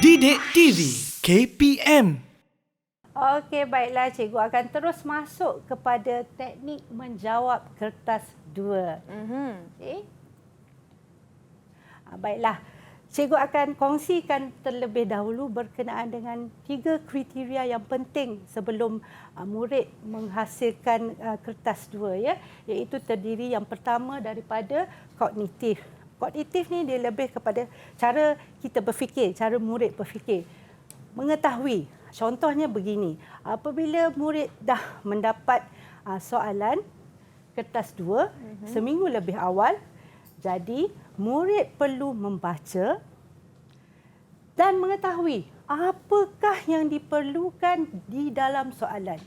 Didik TV KPM. Okey, baiklah cikgu akan terus masuk kepada teknik menjawab kertas 2. Okey. Baiklah. Cikgu akan kongsikan terlebih dahulu berkenaan dengan 3 kriteria yang penting sebelum murid menghasilkan kertas 2 ya, iaitu terdiri yang pertama daripada kognitif. Kognitif ni dia lebih kepada cara kita berfikir, cara murid berfikir. Mengetahui. Contohnya begini, apabila murid dah mendapat soalan kertas 2 seminggu lebih awal, jadi murid perlu membaca dan mengetahui apakah yang diperlukan di dalam soalan.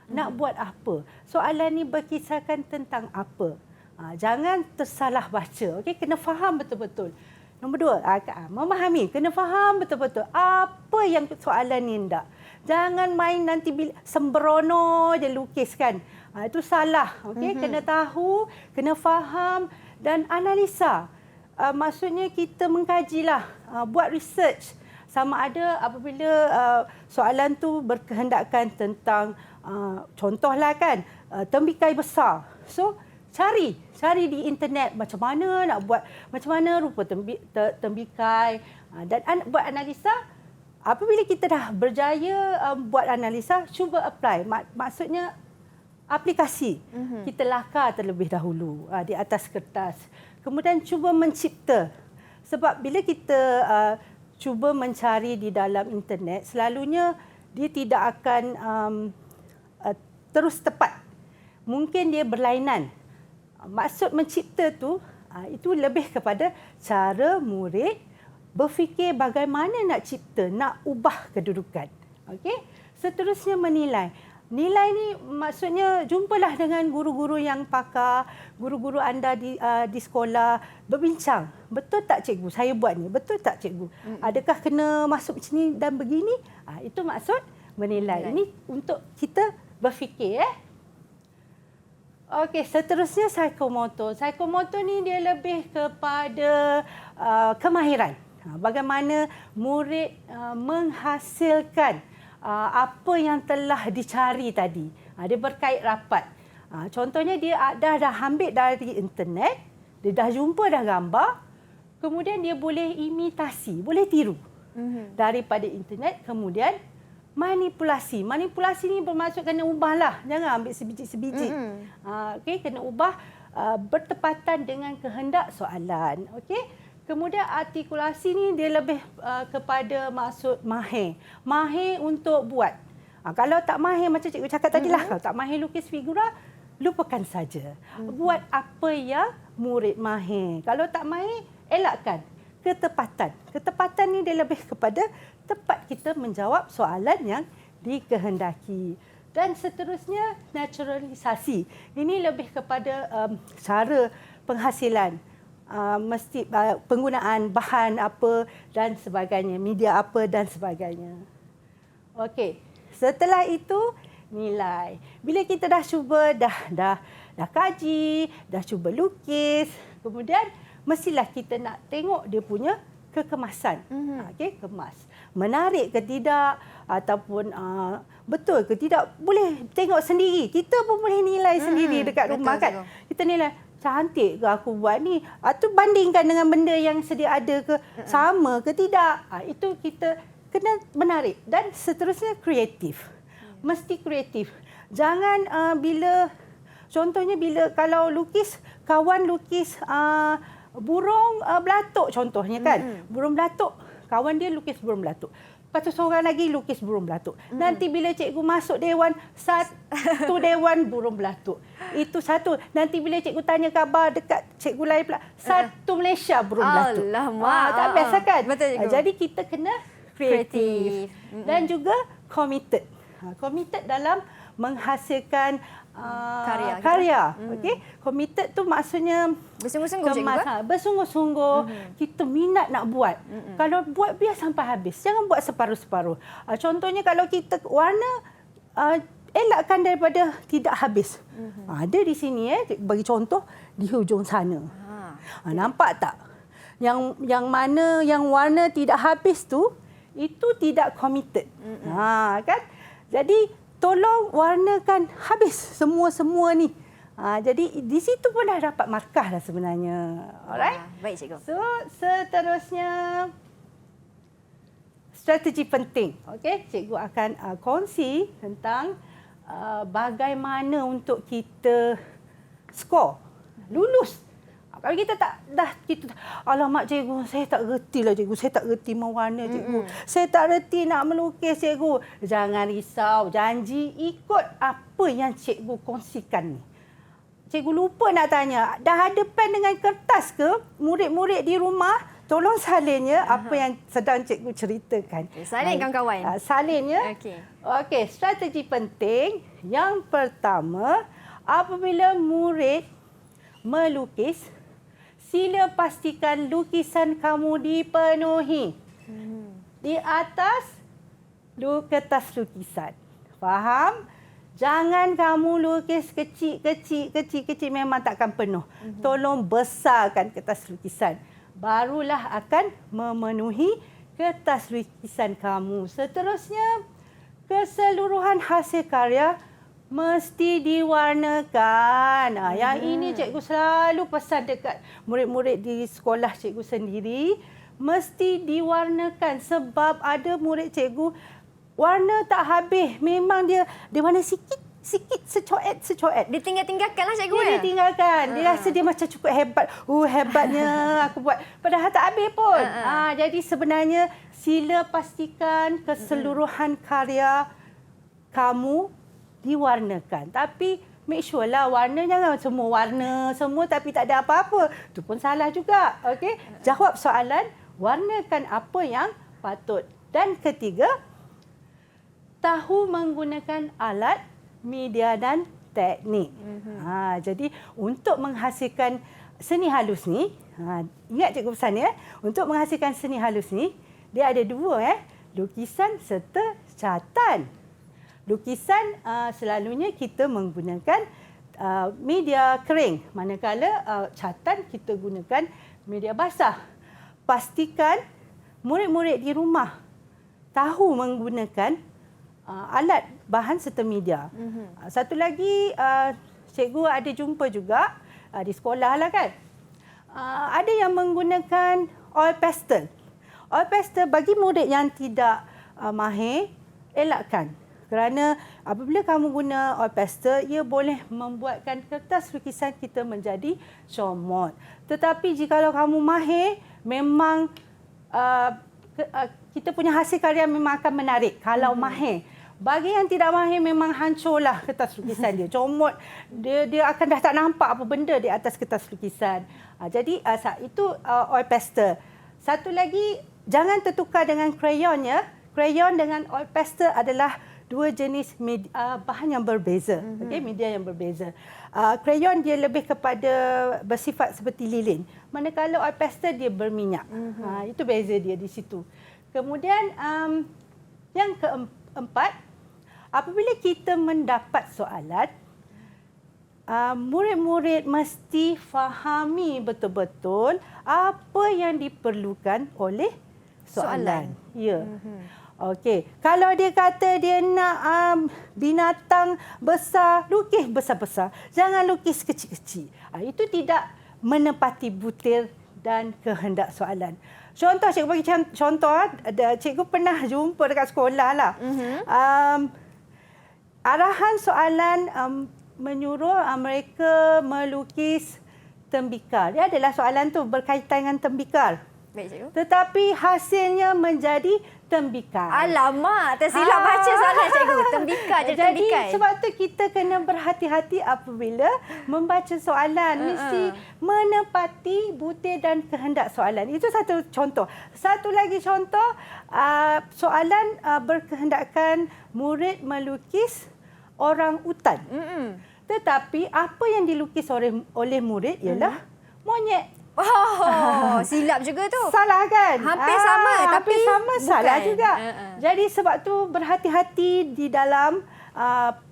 Nak buat apa? Soalan ni berkisarkan tentang apa? Jangan tersalah baca. Okey, kena faham betul-betul. Nombor 2, memahami. Kena faham betul-betul apa yang soalan ni hendak. Jangan main nanti sembrono je lukiskan. Itu salah. Okey, kena tahu, kena faham dan analisa. Maksudnya kita mengkajilah, buat research. Sama ada apabila soalan tu berkehendakkan tentang contohlah kan, tembikai besar. So cari di internet macam mana nak buat, macam mana rupa tembikai dan buat analisa. Apabila kita dah berjaya buat analisa, cuba apply. Maksudnya aplikasi. Kita lakar terlebih dahulu di atas kertas. Kemudian cuba mencipta. Sebab bila kita cuba mencari di dalam internet, selalunya dia tidak akan terus tepat. Mungkin dia berlainan. Maksud mencipta tu, itu lebih kepada cara murid berfikir bagaimana nak cipta, nak ubah kedudukan. Okey? Seterusnya menilai. Nilai ni maksudnya jumpalah dengan guru-guru yang pakar, guru-guru anda di sekolah, berbincang. Betul tak cikgu saya buat ni? Betul tak cikgu? Adakah kena masuk macam ni dan begini? Itu maksud menilai. Ini untuk kita berfikir. Okey, seterusnya psikomotor. Psikomotor ni dia lebih kepada kemahiran. Bagaimana murid menghasilkan apa yang telah dicari tadi. Dia berkait rapat. Contohnya dia dah ambil dari internet, dia dah jumpa dah gambar, kemudian dia boleh imitasi, boleh tiru daripada internet, kemudian manipulasi. Manipulasi ni bermaksud kena ubahlah, jangan ambil sebiji-sebiji. Okey, kena ubah bertepatan dengan kehendak soalan. Okey. Kemudian artikulasi ni dia lebih kepada maksud mahir. Mahir untuk buat. Kalau tak mahir macam cikgu cakap tadilah, kalau tak mahir lukis figura, lupakan saja. Buat apa yang murid mahir. Kalau tak mahir, elakkan. Ketepatan. Ketepatan ni dia lebih kepada tepat kita menjawab soalan yang dikehendaki. Dan seterusnya naturalisasi. Ini lebih kepada cara penghasilan. Mesti penggunaan bahan apa dan sebagainya, media apa dan sebagainya. Okey, setelah itu nilai. Bila kita dah cuba, dah kaji, dah cuba lukis, kemudian mestilah kita nak tengok dia punya kekemasan. Okey, kemas. Menarik ke tidak ataupun betul ke tidak, boleh tengok sendiri. Kita pun boleh nilai sendiri dekat rumah kan. Kita nilai cantik ke aku buat ni? Tu bandingkan dengan benda yang sedia ada ke, sama ke tidak? Itu kita kena menarik. Dan seterusnya kreatif. Mesti kreatif. Jangan contohnya bila kalau lukis, kawan lukis burung belatuk contohnya kan. Burung belatuk, kawan dia lukis burung belatuk. Lepas tu seorang lagi lukis burung belatuk. Nanti bila cikgu masuk dewan, satu dewan burung belatuk. Itu satu. Nanti bila cikgu tanya khabar dekat cikgu lain pula, satu Malaysia burung belatuk. Tak biasa kan? Betul, cikgu. Jadi kita kena kreatif. Dan juga committed. Committed dalam menghasilkan karya. Okey, committed tu maksudnya bersungguh-sungguh cikgu. Bersungguh-sungguh. Kita minat nak buat. Kalau buat biar sampai habis. Jangan buat separuh-separuh. Contohnya kalau kita warna, elakkan daripada tidak habis. Ada di sini bagi contoh di hujung sana. Nampak tak? Yang mana yang warna tidak habis tu, itu tidak committed. Kan? Jadi tolong warnakan habis semua ni. Jadi di situ pun dah dapat markah dah sebenarnya. Alright? Baik cikgu. So seterusnya strategi penting. Okey, cikgu akan kongsi tentang bagaimana untuk kita skor lulus. Kalau kita alamak cikgu, saya tak reti lah cikgu, saya tak reti mewarna cikgu. Saya tak reti nak melukis cikgu. Jangan risau, janji ikut apa yang cikgu kongsikan ni. Cikgu lupa nak tanya, dah ada pen dengan kertas ke? Murid-murid di rumah, tolong salin ya apa yang sedang cikgu ceritakan. Salin kawan-kawan. Salin ya. Okey, strategi penting. Yang pertama, apabila murid melukis, sila pastikan lukisan kamu dipenuhi. Di atas kertas lukisan. Faham? Jangan kamu lukis kecil memang takkan penuh. Tolong besarkan kertas lukisan. Barulah akan memenuhi kertas lukisan kamu. Seterusnya, keseluruhan hasil karya mesti diwarnakan. Yang ini cikgu selalu pesan dekat murid-murid di sekolah cikgu sendiri. Mesti diwarnakan sebab ada murid cikgu warna tak habis. Memang dia warna sikit secoet. Ditinggalkanlah cikgu Dia ditinggalkan. Dia rasa dia macam cukup hebat. Hebatnya aku buat. Padahal tak habis pun. Jadi sebenarnya sila pastikan keseluruhan karya kamu diwarnakan. Tapi make sure lah warna jangan semua warna semua tapi tak ada apa-apa. Itu pun salah juga. Okey? Jawab soalan, warnakan apa yang patut. Dan ketiga, tahu menggunakan alat, media dan teknik. Jadi untuk menghasilkan seni halus ni, ingat cikgu pesan ya, untuk menghasilkan seni halus ni, dia ada dua lukisan serta catatan. Lukisan selalunya kita menggunakan media kering, manakala catatan kita gunakan media basah. Pastikan murid-murid di rumah tahu menggunakan alat, bahan serta media. Satu lagi, cikgu ada jumpa juga di sekolah lah kan. Ada yang menggunakan oil pastel. Oil pastel bagi murid yang tidak mahir, elakkan. Kerana apabila kamu guna oil pastel, ia boleh membuatkan kertas lukisan kita menjadi comot. Tetapi jika kamu mahir, memang kita punya hasil karya memang akan menarik kalau mahir. Bagi yang tidak mahir memang hancurlah kertas lukisan dia. Comot, dia akan dah tak nampak apa benda di atas kertas lukisan. Jadi itu oil pastel. Satu lagi, jangan tertukar dengan krayon ya. Krayon dengan oil pastel adalah dua jenis bahan yang berbeza. Okay, media yang berbeza. Krayon dia lebih kepada bersifat seperti lilin. Manakala oil pastel dia berminyak. Itu beza dia di situ. Kemudian yang keempat, apabila kita mendapat soalan, murid-murid mesti fahami betul-betul apa yang diperlukan oleh soalan. Ya. Okey, kalau dia kata dia nak binatang besar, lukis besar-besar. Jangan lukis kecil-kecil. Itu tidak menepati butir dan kehendak soalan. Contoh, cikgu bagi contoh. Cikgu pernah jumpa dekat sekolah lah. Arahan soalan menyuruh mereka melukis tembikar. Dia adalah soalan tu berkaitan dengan tembikar. Baik, cikgu. Tetapi hasilnya menjadi tembikar. Alamak, tersilap baca soalan cikgu. Tembikar je tembikar. Jadi sebab tu kita kena berhati-hati apabila membaca soalan. Mesti menepati butir dan kehendak soalan. Itu satu contoh. Satu lagi contoh, soalan berkehendakkan murid melukis orang utan. Tetapi apa yang dilukis oleh murid ialah monyet. Oh, silap juga tu. Salah kan? Hampir sama tapi hampir sama, bukan. Salah juga. Jadi sebab tu berhati-hati di dalam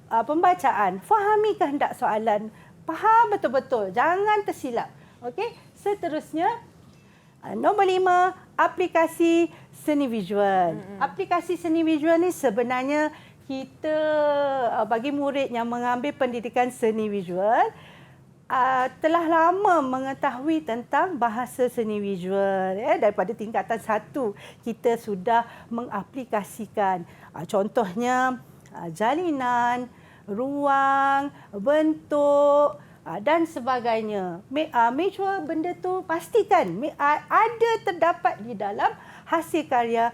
pembacaan. Fahami kehendak soalan. Faham betul-betul. Jangan tersilap. Okey. Seterusnya, nombor 5, aplikasi seni visual. Aplikasi seni visual ni sebenarnya kita bagi murid yang mengambil pendidikan seni visual telah lama mengetahui tentang bahasa seni visual. Daripada tingkatan 1 kita sudah mengaplikasikan. Contohnya jalinan, ruang, bentuk dan sebagainya. Make sure benda tu pastikan ada terdapat di dalam hasil karya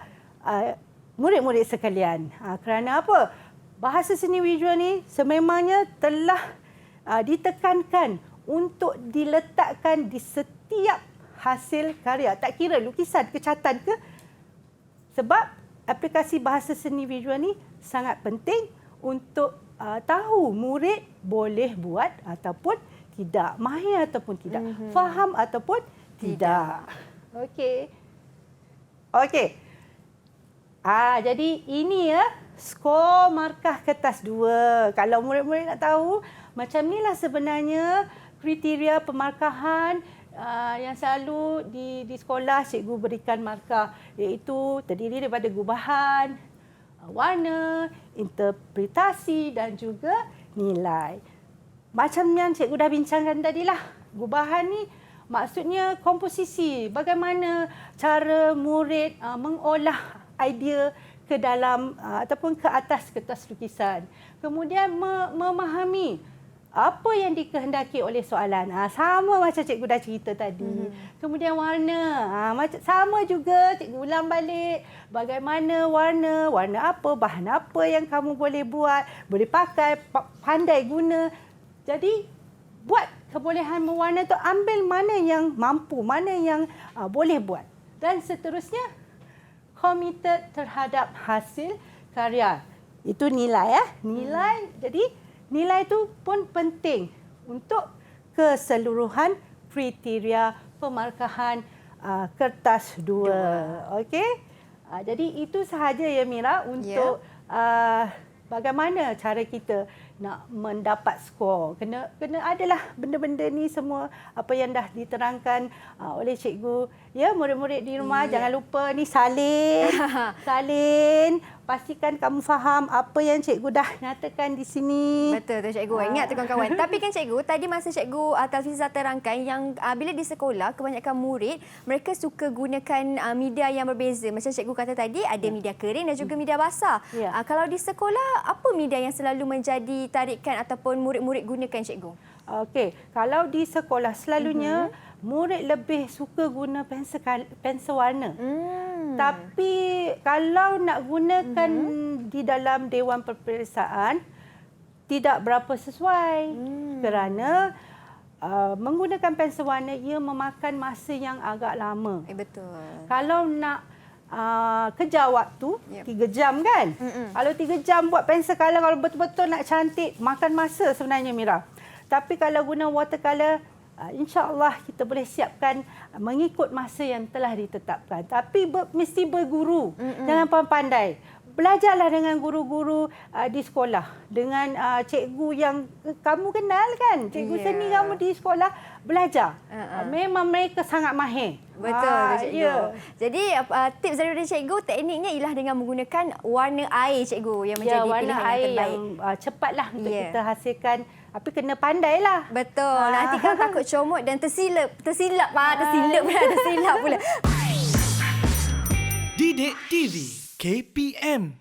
murid-murid sekalian. Kerana apa? Bahasa seni visual ni sememangnya telah ditekankan untuk diletakkan di setiap hasil karya. Tak kira lukisan, kecatan ke. Sebab aplikasi bahasa seni visual ni sangat penting untuk tahu murid boleh buat ataupun tidak, mahir ataupun tidak, faham ataupun tidak. Okey. Jadi ini skor markah kertas 2. Kalau murid-murid nak tahu, macam inilah sebenarnya kriteria pemarkahan yang selalu di sekolah cikgu berikan markah, iaitu terdiri daripada gubahan, warna, interpretasi dan juga nilai. Macam yang cikgu dah bincangkan tadilah, gubahan ni maksudnya komposisi, bagaimana cara murid mengolah idea ke dalam ataupun ke atas kertas lukisan. Kemudian memahami apa yang dikehendaki oleh soalan. Sama macam cikgu dah cerita tadi. Kemudian warna. Sama juga cikgu ulang balik. Bagaimana warna apa, bahan apa yang kamu boleh buat, boleh pakai, pandai guna. Jadi buat kebolehan mewarna tu, ambil mana yang mampu, mana yang boleh buat. Dan seterusnya, committed terhadap hasil karya. Itu nilai Nilai. Jadi nilai itu pun penting untuk keseluruhan kriteria pemarkahan kertas 2. Okey? Jadi itu sahaja ya Mira untuk bagaimana cara kita nak mendapat skor. Kena adalah benda-benda ni semua apa yang dah diterangkan oleh cikgu. Ya, murid-murid di rumah jangan lupa ni salin. Pastikan kamu faham apa yang cikgu dah nyatakan di sini. Betul tu cikgu. Ingat tu kawan-kawan. Tapi kan cikgu, tadi masa cikgu Talfiza terangkan yang bila di sekolah kebanyakan murid mereka suka gunakan media yang berbeza. Macam cikgu kata tadi ada media kering dan juga media basah. Kalau di sekolah apa media yang selalu menjadi tarikan ataupun murid-murid gunakan cikgu? Okey, kalau di sekolah selalunya murid lebih suka guna pensel warna. Tapi kalau nak gunakan di dalam Dewan Peperiksaan tidak berapa sesuai kerana menggunakan pensel warna ia memakan masa yang agak lama. Betul. Kalau nak kejar waktu 3 jam kan? Kalau 3 jam buat pensel color, kalau betul-betul nak cantik, makan masa sebenarnya Mira. Tapi kalau guna watercolor, insya-Allah kita boleh siapkan mengikut masa yang telah ditetapkan. Tapi mesti berguru. Jangan pandai. Belajarlah dengan guru-guru di sekolah. Dengan cikgu yang kamu kenal kan? Cikgu seni kamu di sekolah, belajar. Memang mereka sangat mahir. Betul, cikgu. Jadi tips daripada cikgu, tekniknya ialah dengan menggunakan warna air cikgu yang menjadi pilihan yang terbaik. Yang cepatlah untuk kita hasilkan. Tapi kena pandailah. Betul. Nanti kan takut comot dan tersilap pula. Didik TV KPM